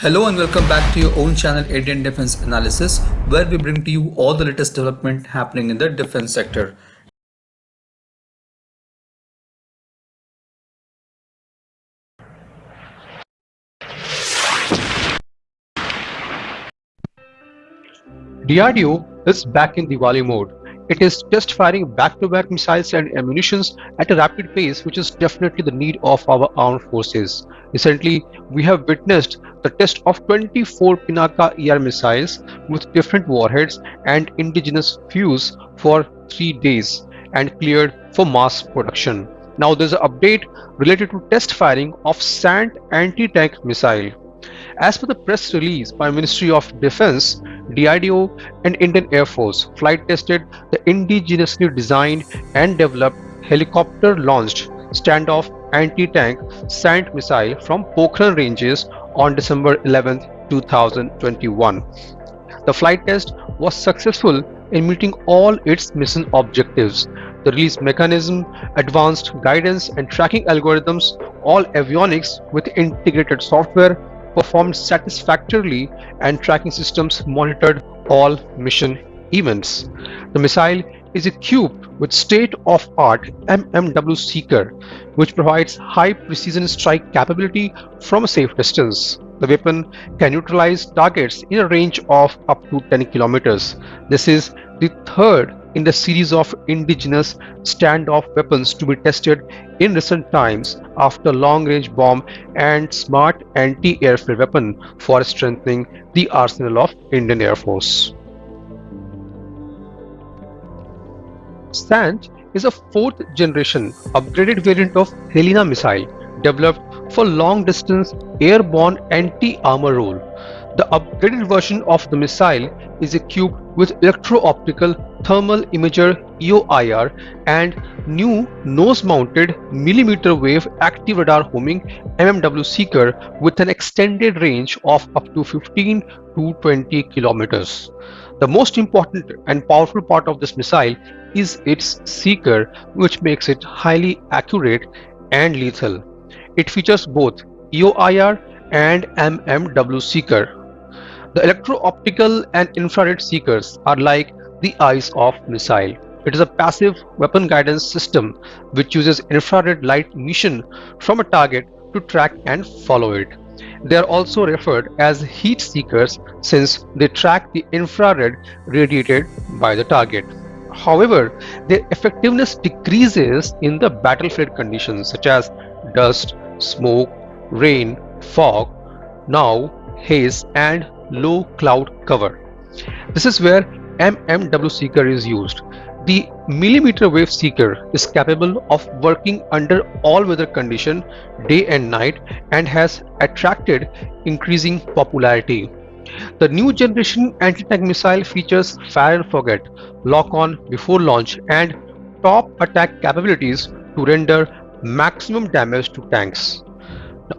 Hello and welcome back to your own channel Indian Defense Analysis, where we bring to you all the latest development happening in the defense sector. DRDO is back in Diwali mode. It is just firing back-to-back missiles and ammunitions at a rapid pace, which is definitely the need of our armed forces. Recently, we have witnessed the test of 24 Pinaka ER missiles with different warheads and indigenous fuels for 3 days and cleared for mass production. Now there's an update related to test firing of SANT anti-tank missile. As per the press release by Ministry of Defense, DRDO and Indian Air Force flight tested the indigenously designed and developed helicopter-launched standoff anti-tank SANT missile from Pokhran ranges on December 11, 2021. The flight test was successful in meeting all its mission objectives. The release mechanism, advanced guidance and tracking algorithms, all avionics with integrated software, performed satisfactorily, and tracking systems monitored all mission events. The missile is equipped with state-of-art MMW seeker, which provides high precision strike capability from a safe distance. The weapon can neutralize targets in a range of up to 10 kilometers. This is the third in the series of indigenous standoff weapons to be tested in recent times after long-range bomb and smart anti-airfield weapon for strengthening the arsenal of Indian Air Force. SANT is a fourth generation upgraded variant of Helena missile developed for long-distance airborne anti-armor role. The upgraded version of the missile is equipped with electro-optical thermal imager EOIR and new nose-mounted millimeter wave active radar homing MMW seeker with an extended range of up to 15 to 20 kilometers. The most important and powerful part of this missile is its seeker, which makes it highly accurate and lethal. It features both EOIR and MMW seeker. The electro-optical and infrared seekers are like the eyes of missile. It is a passive weapon guidance system which uses infrared light emission from a target to track and follow it. They are also referred as heat seekers since they track the infrared radiated by the target. However, their effectiveness decreases in the battlefield conditions such as dust, smoke, rain, fog, now haze and low cloud cover. This is where MMW seeker is used. The millimeter wave seeker is capable of working under all weather condition, day and night, and has attracted increasing popularity. The new generation anti-tank missile features fire and forget, lock on before launch, and top attack capabilities to render maximum damage to tanks.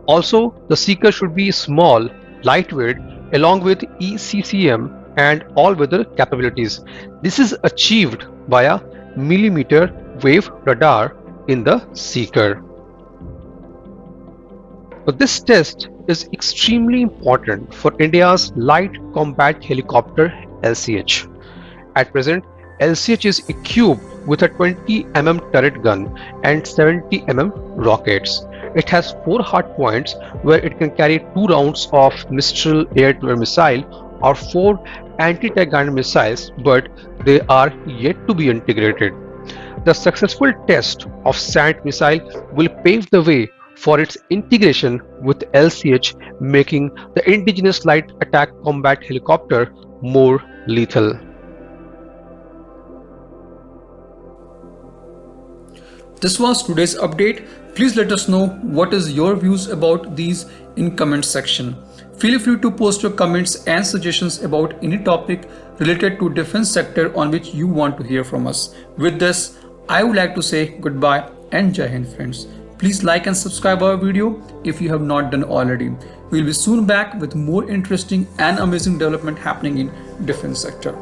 Also, the seeker should be small, lightweight, along with ECCM and all-weather capabilities. This is achieved via millimeter wave radar in the seeker. But this test is extremely important for India's Light Combat Helicopter LCH. At present, LCH is equipped with a 20 mm turret gun and 70 mm rockets. It has 4 hard points where it can carry 2 rounds of Mistral air-to-air missile or 4 anti-tank guided missiles, but they are yet to be integrated. The successful test of SANT missile will pave the way for its integration with LCH, making the indigenous light attack combat helicopter more lethal. This was today's update. Please let us know what is your views about these in comment section. Feel free to post your comments and suggestions about any topic related to defense sector on which you want to hear from us. With this, I would like to say goodbye and Jai Hind friends. Please like and subscribe our video if you have not done already. We will be soon back with more interesting and amazing development happening in defense sector.